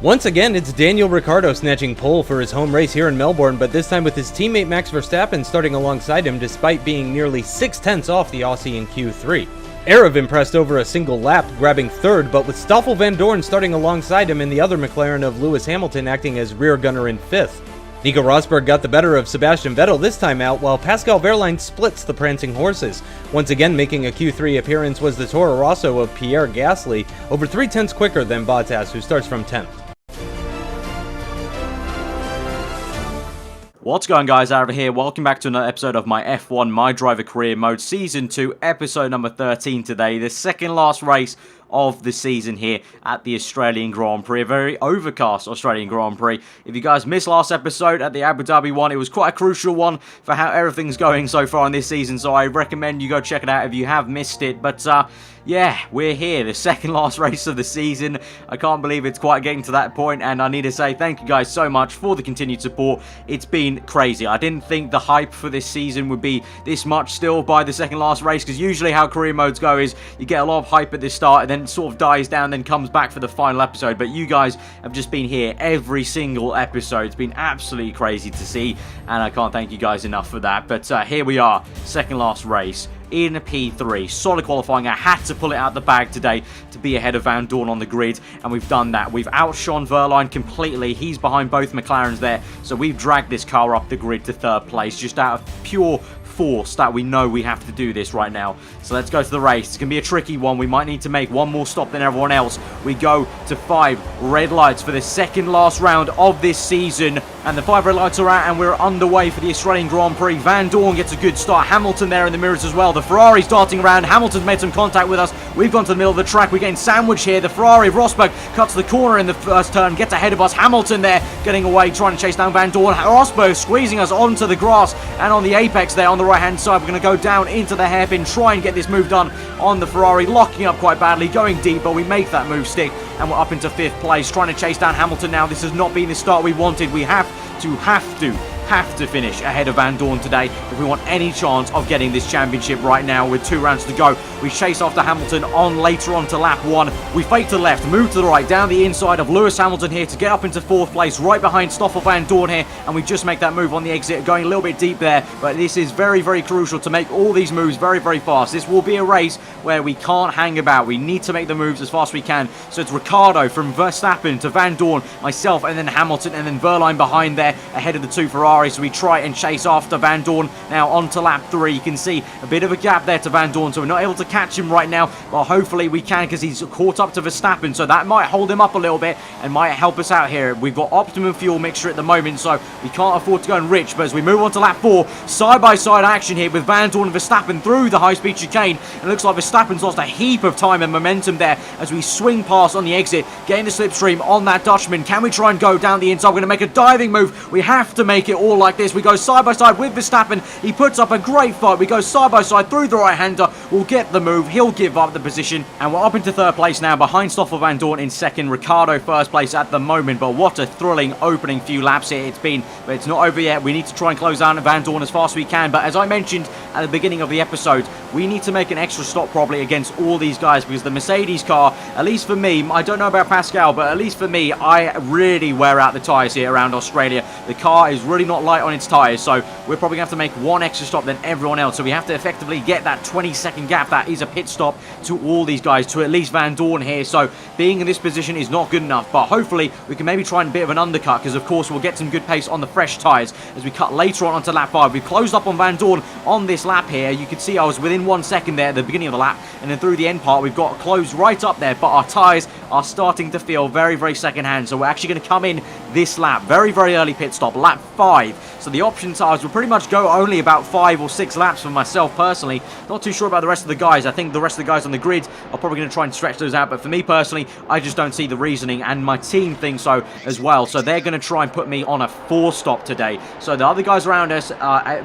Once again, it's Daniel Ricciardo snatching pole for his home race here in Melbourne, but this time with his teammate Max Verstappen starting alongside him despite being nearly 6/10 off the Aussie in Q3. Aarava impressed over a single lap, grabbing third, but with Stoffel Vandoorne starting alongside him and the other McLaren of Lewis Hamilton acting as rear gunner in 5th. Nico Rosberg got the better of Sebastian Vettel this time out, while Pascal Wehrlein splits the prancing horses. Once again making a Q3 appearance was the Toro Rosso of Pierre Gasly, over 3/10 quicker than Bottas, who starts from 10th. What's going, guys? Aarava here. Welcome back to another episode of my F1 MyDriver Career Mode Season 2, episode number 13 today. The second last race of the season here at the Australian Grand Prix, a very overcast Australian Grand Prix. If you guys missed last episode at the Abu Dhabi one, it was quite a crucial one for how everything's going so far in this season, so I recommend you go check it out if you have missed it. But yeah, we're here, the second last race of the season. I can't believe it's quite getting to that point, and I need to say thank you guys so much for the continued support. It's been crazy. I didn't think the hype for this season would be this much still by the second last race, because usually how career modes go is you get a lot of hype at the start and then it sort of dies down, then comes back for the final episode. But you guys have just been here every single episode. It's been absolutely crazy to see, and I can't thank you guys enough for that. But here we are, second last race in P3. Solid qualifying. I had to pull it out the bag today to be ahead of Vandoorne on the grid, and we've done that. We've outshone Wehrlein completely. He's behind both McLarens there, so we've dragged this car up the grid to third place just out of pure force that we know we have to do this right now. So let's go to the race. It's going to be a tricky one. We might need to make one more stop than everyone else. We go to 5 red lights for the second last round of this season, and the 5 red lights are out and we're underway for the Australian Grand Prix. Vandoorne gets a good start. Hamilton there in the mirrors as well. The Ferrari's darting around. Hamilton's made some contact with us. We've gone to the middle of the track. We're getting sandwiched here. The Ferrari of Rosberg cuts the corner in the first turn, gets ahead of us. Hamilton there getting away, trying to chase down Vandoorne. Rosberg squeezing us onto the grass and on the apex there on the right hand side. We're going to go down into the hairpin, try and get this move done on the Ferrari, locking up quite badly, going deep, but we make that move stick and we're up into 5th place, trying to chase down Hamilton now. This has not been the start we wanted. We have to finish ahead of Vandoorne today if we want any chance of getting this championship right now with 2 rounds to go. We chase after Hamilton on later on to lap 1. We fake to the left, move to the right, down the inside of Lewis Hamilton here to get up into 4th place, right behind Stoffel Vandoorne here, and we just make that move on the exit, going a little bit deep there, but this is very, very crucial to make all these moves very, very fast. This will be a race where we can't hang about. We need to make the moves as fast as we can. So it's Ricciardo from Verstappen to Vandoorne, myself, and then Hamilton, and then Wehrlein behind there ahead of the 2 Ferraris. So we try and chase after Vandoorne now on to lap 3. You can see a bit of a gap there to Vandoorne, so we're not able to catch him right now, but hopefully we can, because he's caught up to Verstappen, so that might hold him up a little bit and might help us out here. We've got optimum fuel mixture at the moment, so we can't afford to go and rich. But as we move on to lap 4, side-by-side action here with Vandoorne and Verstappen through the high-speed chicane. It looks like Verstappen's lost a heap of time and momentum there as we swing past on the exit, getting the slipstream on that Dutchman. Can we try and go down the inside? We're going to make a diving move. We have to make it all like this. We go side-by-side with Verstappen. He puts up a great fight. We go side-by-side through the right-hander. We'll get the move. He'll give up the position, and we're up into 3rd place now behind Stoffel Vandoorne in 2nd. Ricciardo 1st place at the moment, but what a thrilling opening few laps here it's been. But it's not over yet. We need to try and close down Vandoorne as fast as we can. But as I mentioned at the beginning of the episode, we need to make an extra stop probably against all these guys, because the Mercedes car, at least for me, I don't know about Pascal, but at least for me, I really wear out the tyres here around Australia. The car is really not light on its tyres, so we're probably going to have to make one extra stop than everyone else. So we have to effectively get that 20-second gap that is a pit stop to all these guys, to at least Vandoorne here. So being in this position is not good enough, but hopefully we can maybe try and a bit of an undercut, because of course we'll get some good pace on the fresh tyres as we cut later on onto lap 5. We've closed up on Vandoorne on this lap here. You can see I was within 1 second there at the beginning of the lap, and then through the end part we've got closed right up there, but our tyres are starting to feel very, very second hand. So we're actually going to come in this lap, very, very early pit stop, lap 5. So the option tyres will pretty much go only about 5 or 6 laps for myself personally. Not too sure about the rest of the guys. I think the rest of the guys on the grid are probably going to try and stretch those out, but for me personally, I just don't see the reasoning, and my team thinks so as well. So they're going to try and put me on a 4-stop today. So the other guys around us,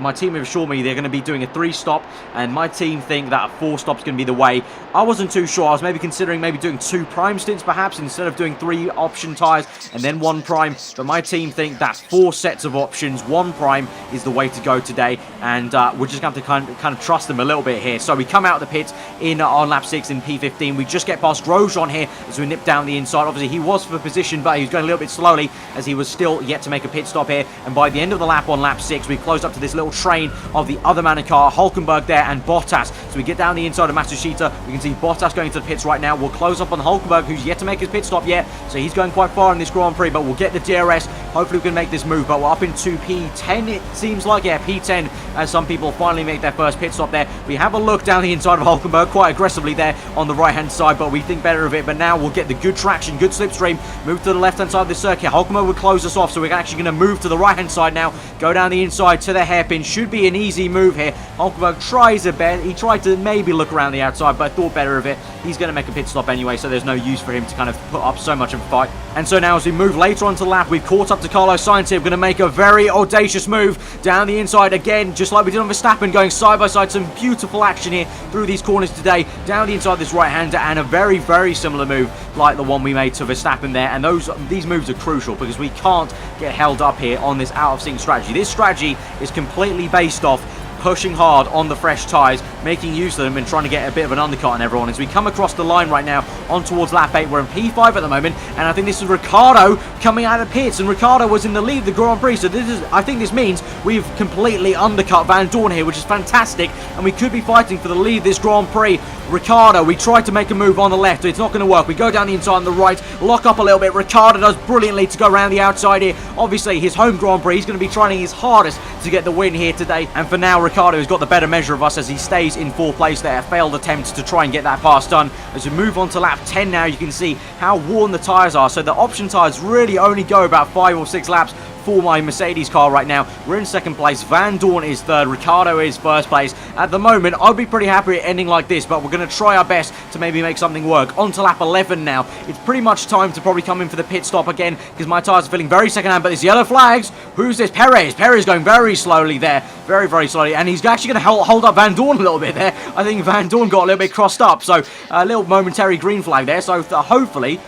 my team have assured me they're going to be doing a 3-stop, and my team think that a 4-stop is going to be the way. I wasn't too sure. I was maybe considering maybe doing 2 primes stints perhaps instead of doing 3 option tyres and then 1 prime, but my team think that 4 sets of options, 1 prime is the way to go today, and we're just going to kind of trust them a little bit here. So we come out of the pits on lap 6 in P15. We just get past Grosjean here as we nip down the inside. Obviously he was for position, but he was going a little bit slowly as he was still yet to make a pit stop here, and by the end of the lap on lap 6 we closed up to this little train of the other man in car, Hulkenberg there and Bottas. So we get down the inside of Matsushita. We can see Bottas going to the pits right now. We'll close up on Hulkenberg, who's yet to make his pit stop yet, so he's going quite far in this Grand Prix, but we'll get the DRS. Hopefully we can make this move, but we're up into P10 it seems like. Yeah, P10 as some people finally make their first pit stop there. We have a look down the inside of Hulkenberg quite aggressively there on the right hand side, but we think better of it. But now we'll get the good traction, good slipstream, move to the left hand side of the circuit. Hulkenberg will close us off, so we're actually going to move to the right hand side now, go down the inside to the hairpin. Should be an easy move here. Hulkenberg tries a bit. He tried to maybe look around the outside, but thought better of it. He's going to make a pit stop anyway, so there's no use for him to kind of put up so much of a fight. And so now as we move later onto the lap, we've caught up to Carlos Sainz here. We're going to make a very audacious move down the inside again, just like we did on Verstappen, going side by side. Some beautiful action here through these corners today, down the inside this right-hander, and a very, very similar move like the one we made to Verstappen there. And these moves are crucial because we can't get held up here on this out-of-sync strategy. This strategy is completely based off pushing hard on the fresh tyres, making use of them and trying to get a bit of an undercut on everyone. As we come across the line right now on towards lap 8, we're in P5 at the moment, and I think this is Ricciardo coming out of the pits, and Ricciardo was in the lead of the Grand Prix, so I think this means we've completely undercut Van Dorn here, which is fantastic, and we could be fighting for the lead of this Grand Prix. Ricciardo, we tried to make a move on the left, it's not going to work. We go down the inside on the right, lock up a little bit. Ricciardo does brilliantly to go around the outside here. Obviously his home Grand Prix, he's going to be trying his hardest to get the win here today, and for now Ricciardo has got the better measure of us as he stays in 4th place there. Failed attempt to try and get that pass done. As we move on to lap 10 now, you can see how worn the tyres are. So the option tyres really only go about 5 or 6 laps for my Mercedes car right now. We're in 2nd place. Van Dorn is 3rd. Ricciardo is 1st place. At the moment, I'd be pretty happy ending like this, but we're going to try our best to maybe make something work. On to lap 11 now. It's pretty much time to probably come in for the pit stop again because my tyres are feeling very second-hand, but there's yellow flags. Who's this? Perez. Perez going very slowly there. Very, very slowly, and he's actually going to hold up Van Dorn a little bit there. I think Van Dorn got a little bit crossed up, so a little momentary green flag there. So hopefully,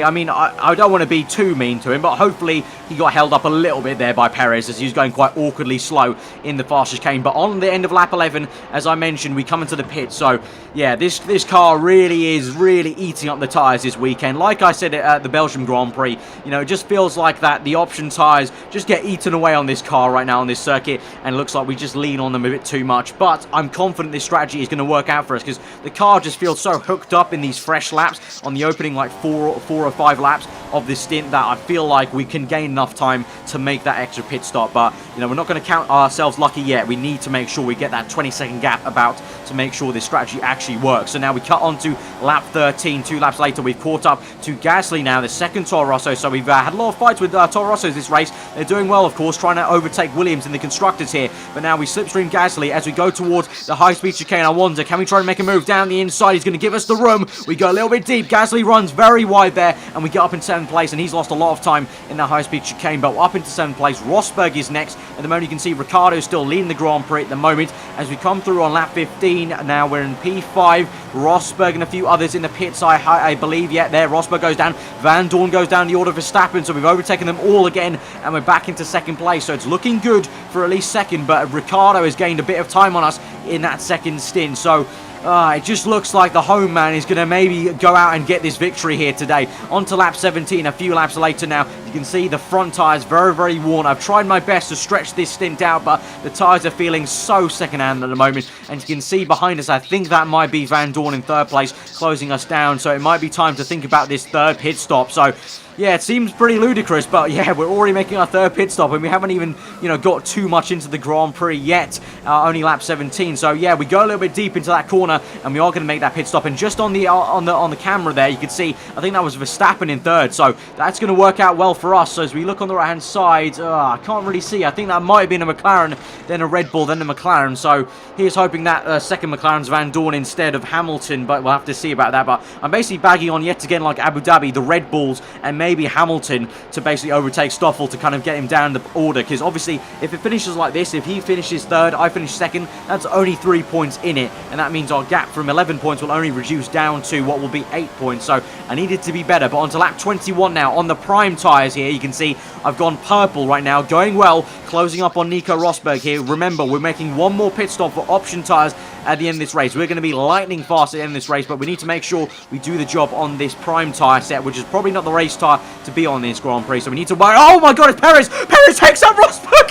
I mean, I don't want to be too mean to him, but hopefully he got held up a little bit there by Perez as he was going quite awkwardly slow in the fastest chicane. But on the end of lap 11, as I mentioned, we come into the pit. So yeah, this car really is eating up the tyres this weekend. Like I said at the Belgium Grand Prix, you know, it just feels like that the option tyres just get eaten away on this car right now on this circuit, and it looks like we just lean on them a bit too much. But I'm confident this strategy is going to work out for us because the car just feels so hooked up in these fresh laps on the opening like 4 or 5 laps of this stint that I feel like we can gain enough time to make that extra pit stop. But you know, we're not going to count ourselves lucky yet. We need to make sure we get that 20-second gap about to make sure this strategy actually works. So now we cut on to lap 13. 2 laps later, we've caught up to Gasly now, the 2nd Toro Rosso. So we've had a lot of fights with Toro Rossos this race. They're doing well, of course, trying to overtake Williams in the constructors here. But now we slipstream Gasly as we go towards the high-speed chicane. I wonder, can we try and make a move down the inside? He's going to give us the room. We go a little bit deep. Gasly runs very wide there, and we get up in 7th place, and he's lost a lot of time in that high-speed chicane. But we're up into 7th place. Rosberg is next. At the moment, you can see Ricciardo still leading the Grand Prix at the moment. As we come through on lap 15, now we're in P5. Rosberg and a few others in the pits, I believe. Yeah, there, Rosberg goes down. Van Dorn goes down the order for Verstappen, so we've overtaken them all again, and we're back into 2nd place. So it's looking good for at least 2nd, but Ricciardo has gained a bit of time on us in that 2nd stint. So it just looks like the home man is going to maybe go out and get this victory here today. On to lap 17, a few laps later now. You can see the front tyres very, very worn. I've tried my best to stretch this stint out, but the tyres are feeling so second-hand at the moment. And you can see behind us, I think that might be Van Dorn in 3rd place, closing us down. So it might be time to think about this 3rd pit stop. So yeah, it seems pretty ludicrous, but yeah, we're already making our 3rd pit stop, and we haven't even, you know, got too much into the Grand Prix yet. Only lap 17. So yeah, we go a little bit deep into that corner, and we are going to make that pit stop. And just on the camera there, you can see, I think that was Verstappen in 3rd. So that's going to work out well for for us. So as we look on the right-hand side, I can't really see. I think that might have been a McLaren, then a Red Bull, then a McLaren. So here's hoping that second McLaren's Van Dorn instead of Hamilton, but we'll have to see about that. But I'm basically bagging on yet again, like Abu Dhabi, the Red Bulls, and maybe Hamilton to basically overtake Stoffel to kind of get him down the order. Because obviously, if it finishes like this, if he finishes third, I finish second, that's only 3 points in it. And that means our gap from 11 points will only reduce down to what will be 8 points. So I needed to be better. But onto lap 21 now on the prime tyres here. You can see I've gone purple right now, going well, closing up on Nico Rosberg here. Remember, we're making one more pit stop for option tyres at the end of this race. We're going to be lightning fast at the end of this race, but we need to make sure we do the job on this prime tyre set, which is probably not the race tyre to be on this Grand Prix. So we need to worry. Oh my god, it's Perez! Perez takes out Rosberg!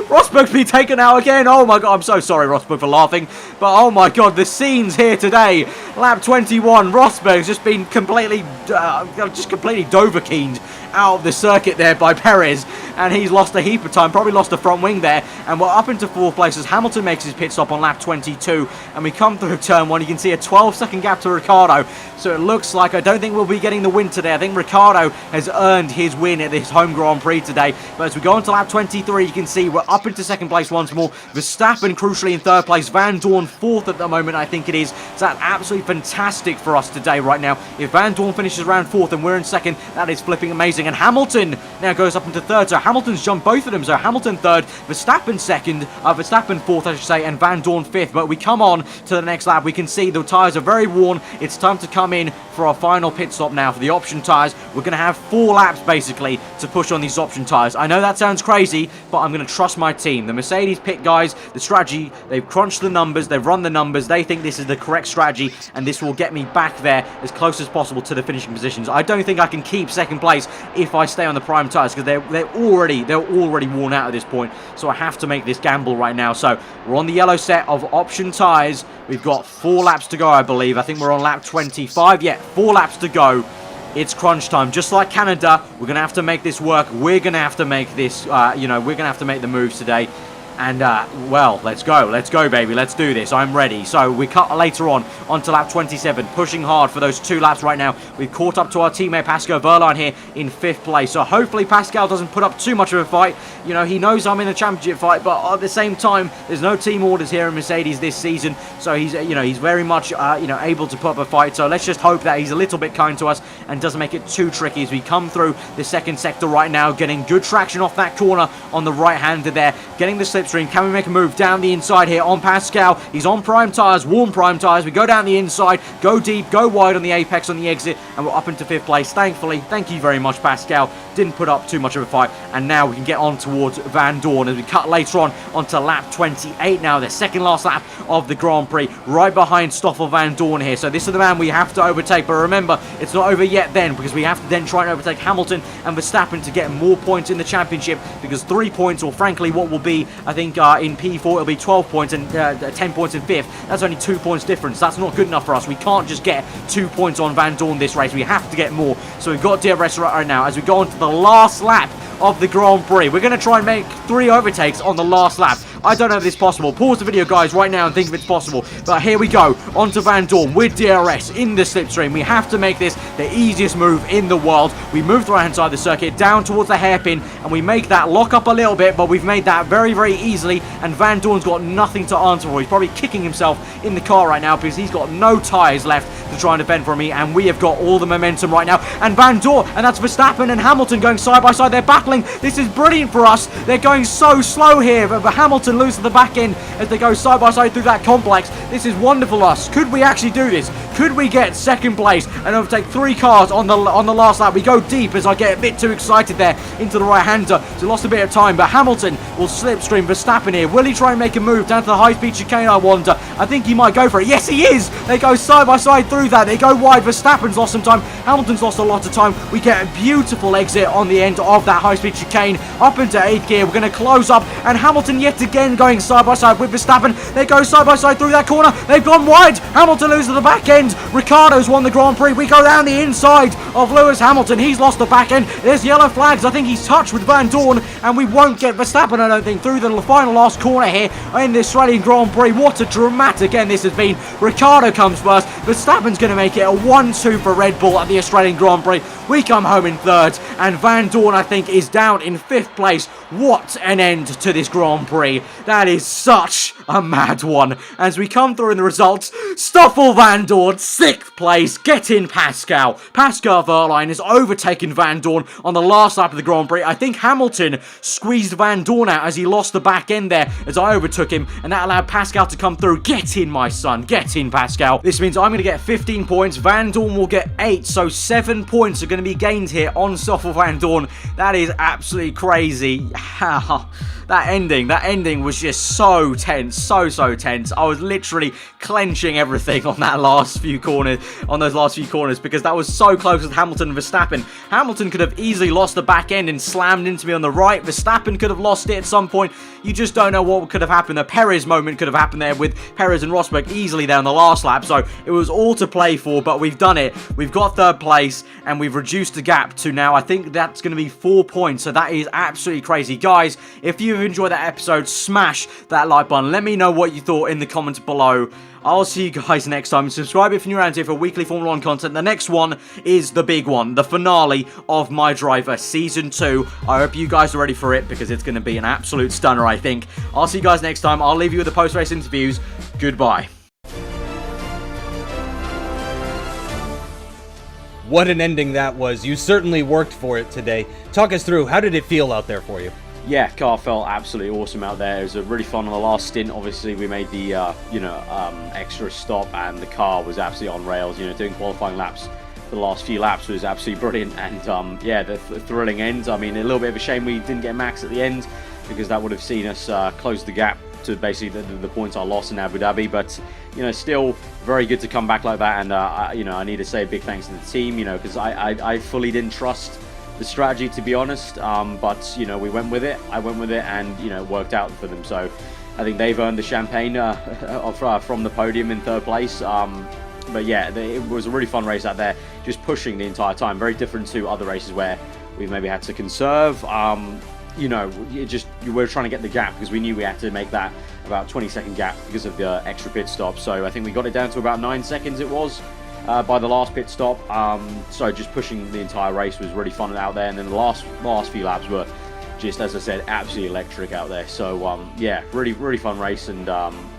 Rosberg's been taken out again. Oh my god, I'm so sorry, Rosberg, for laughing. But oh my god, the scenes here today. Lap 21, Rosberg's just been completely Dover-keened out of the circuit there by Perez, and he's lost a heap of time, probably lost the front wing there, and we're up into 4th place as Hamilton makes his pit stop on lap 22, and we come through turn 1. You can see a 12-second gap to Ricciardo, so it looks like I don't think we'll be getting the win today. I think Ricciardo has earned his win at this home Grand Prix today, but as we go into lap 23, you can see we're up into 2nd place once more. Verstappen crucially in 3rd place, Van Dorn 4th at the moment, I think it is. So that's absolutely fantastic for us today right now. If Van Dorn finishes around 4th and we're in 2nd, that is flipping amazing. And Hamilton now goes up into 3rd, so Hamilton's jumped both of them. So Hamilton 3rd, Verstappen 2nd, Verstappen 4th, I should say, and Van Dorn 5th. But we come on to the next lap. We can see the tyres are very worn. It's time to come in for our final pit stop now for the option tyres. We're going to have 4 laps basically to push on these option tyres. I know that sounds crazy, but I'm going to trust my team. The Mercedes pit guys, the strategy, they've crunched the numbers, they've run the numbers, they think this is the correct strategy, and this will get me back there as close as possible to the finishing positions. I don't think I can keep 2nd place if I stay on the prime tyres, because they're already worn out at this point. So I have to make this gamble right now. So we're on the yellow set of option tyres. We've got 4 laps to go, I believe. I think we're on lap 25. Yeah, 4 laps to go. It's crunch time. Just like Canada, we're going to have to make this work. We're going to have to make this, we're going to have to make the moves today. And, well, let's go, baby, let's do this, I'm ready. So, we cut later on, onto lap 27, pushing hard for those 2 laps right now. We've caught up to our teammate Pascal Wehrlein here in 5th place. So, hopefully Pascal doesn't put up too much of a fight. You know, he knows I'm in a championship fight, but at the same time, there's no team orders here in Mercedes this season. So, he's very much, able to put up a fight. So, let's just hope that he's a little bit kind to us and doesn't make it too tricky as we come through the 2nd sector right now, getting good traction off that corner on the right-hander there, getting the slipstream. Can we make a move down the inside here on Pascal? He's on prime tyres, warm prime tyres. We go down the inside, go deep, go wide on the apex on the exit, and we're up into 5th place. Thankfully, thank you very much, Pascal. Didn't put up too much of a fight, and now we can get on towards Van Dorn as we cut later on onto lap 28 now, the 2nd last lap of the Grand Prix, right behind Stoffel Van Dorn here. So this is the man we have to overtake, but remember, it's not over yet then, because we have to then try and overtake Hamilton and Verstappen to get more points in the championship, because 3 points, or frankly what will be, I think, in P4 it'll be 12 points and 10 points in 5th. That's only 2 points difference. That's not good enough for us. We can't just get 2 points on Van Dorn this race. We have to get more. So we've got DRS right now as we go on to the last lap of the Grand Prix. We're going to try and make 3 overtakes on the last lap. I don't know if this is possible. Pause the video, guys, right now and think if it's possible. But here we go. Onto Van Dorn with DRS in the slipstream. We have to make this the easiest move in the world. We move the right-hand side of the circuit down towards the hairpin, and we make that lock up a little bit, but we've made that very, very easily, and Van Dorn's got nothing to answer for. He's probably kicking himself in the car right now because he's got no tyres left to try and defend for me, and we have got all the momentum right now. And Van Dorn, and that's Verstappen and Hamilton going side by side. They're battling. This is brilliant for us. They're going so slow here, but Hamilton loses the back end as they go side by side through that complex. This is wonderful for us. Could we actually do this? Could we get 2nd place and overtake 3 cars on the last lap? We go deep as I get a bit too excited there into the right-hander, so lost a bit of time, but Hamilton will slipstream Verstappen here. Will he try and make a move down to the high-speed chicane, I wonder? I think he might go for it. Yes, he is! They go side by side through that. They go wide. Verstappen's lost some time. Hamilton's lost a lot of time. We get a beautiful exit on the end of that high-speed chicane up into 8th gear. We're going to close up, and Hamilton yet again going side by side with Verstappen. They go side by side through that corner. They've gone wide. Hamilton loses the back end. end. Ricciardo's won the Grand Prix. We go down the inside of Lewis Hamilton. He's lost the back end. There's yellow flags. I think he's touched with Van Dorn, and we won't get Verstappen, I don't think, through the final last corner here in the Australian Grand Prix. What a dramatic end this has been. Ricciardo comes first. Verstappen's going to make it a 1-2 for Red Bull at the Australian Grand Prix. We come home in third, and Van Dorn, I think, is down in 5th place. What an end to this Grand Prix. That is such a mad one. As we come through in the results, Stoffel Van Dorn, 6th place. Get in, Pascal. Pascal Wehrlein has overtaken Van Dorn on the last lap of the Grand Prix. I think Hamilton squeezed Van Dorn out as he lost the back end there as I overtook him, and that allowed Pascal to come through. Get in, my son. Get in, Pascal. This means I'm going to get 15 points. Van Dorn will get 8, so 7 points are going to be gained here on Stoffel Van Dorn. That is absolutely crazy. That ending was just so tense, so tense. I was literally clenching everything on that last few corners, because that was so close with Hamilton and Verstappen. Hamilton could have easily lost the back end and slammed into me on the right. Verstappen could have lost it at some point. You just don't know what could have happened. The Perez moment could have happened there with Perez and Rosberg easily there on the last lap. So it was all to play for, but we've done it. We've got 3rd place, and we've reduced the gap to now, I think that's going to be 4 points. So that is absolutely crazy. Guys, if you've enjoyed that episode, smash that like button. Let me know what you thought in the comments below. I'll see you guys next time. Subscribe if you're around here for weekly Formula 1 content. The next one is the big one, the finale of MyDriver Season 2. I hope you guys are ready for it, because it's going to be an absolute stunner, I think. I'll see you guys next time. I'll leave you with the post-race interviews. Goodbye. What an ending that was. You certainly worked for it today. Talk us through, how did it feel out there for you? Yeah, car felt absolutely awesome out there. It was really fun on the last stint. Obviously, we made the extra stop, and the car was absolutely on rails. Doing qualifying laps, the last few laps was absolutely brilliant, and yeah, the thrilling end. I mean, a little bit of a shame we didn't get Max at the end, because that would have seen us close the gap to basically the points I lost in Abu Dhabi. But still very good to come back like that, and I need to say a big thanks to the team, because I fully didn't trust the strategy, to be honest, but we went with it. I went with it, and it worked out for them. So I think they've earned the champagne from the podium in 3rd place. But yeah, it was a really fun race out there, just pushing the entire time. Very different to other races where we've maybe had to conserve. We're trying to get the gap, because we knew we had to make that about 20-second gap because of the extra pit stop. So I think we got it down to about 9 seconds it was. By the last pit stop, so just pushing the entire race was really fun out there, and then the last few laps were just, as I said, absolutely electric out there. So yeah, really fun race, and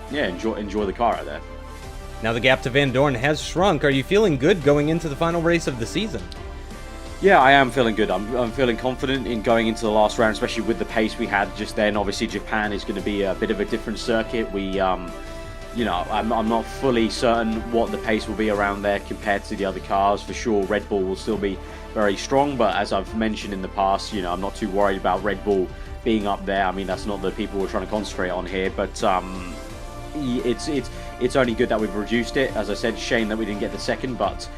yeah, enjoy the car out there. Now the gap to Van Dorn has shrunk. Are you feeling good going into the final race of the season? Yeah, I am feeling good. I'm feeling confident in going into the last round, especially with the pace we had just then. Obviously, Japan is going to be a bit of a different circuit. I'm not fully certain what the pace will be around there compared to the other cars. For sure, Red Bull will still be very strong, but as I've mentioned in the past, I'm not too worried about Red Bull being up there. I mean, that's not the people we're trying to concentrate on here, but it's only good that we've reduced it. As I said, shame that we didn't get the second, but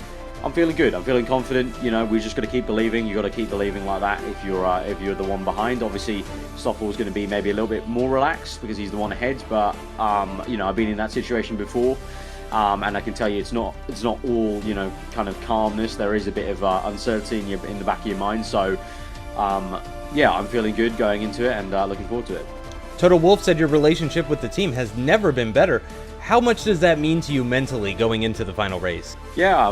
I'm feeling good. I'm feeling confident. We just got to keep believing. You got to keep believing like that if you're the one behind. Obviously, Stoffel is going to be maybe a little bit more relaxed because he's the one ahead. But I've been in that situation before, and I can tell you it's not all kind of calmness. There is a bit of uncertainty in the back of your mind. So yeah, I'm feeling good going into it, and looking forward to it. Total Wolf said your relationship with the team has never been better. How much does that mean to you mentally going into the final race? Yeah,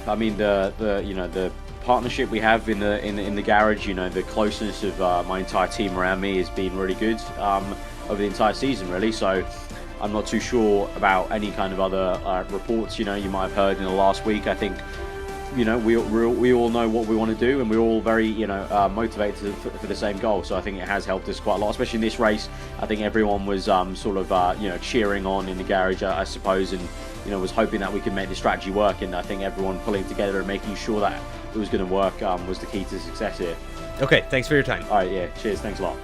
I mean the partnership we have in the garage, the closeness of my entire team around me has been really good over the entire season, really. So I'm not too sure about any kind of other reports you might have heard in the last week. I think we all know what we want to do, and we're all very motivated for the same goal. So I think it has helped us quite a lot, especially in this race. I think everyone was sort of cheering on in the garage, I suppose, and was hoping that we could make the strategy work. And I think everyone pulling together and making sure that it was going to work was the key to success here. Okay, thanks for your time. All right, yeah, cheers, thanks a lot.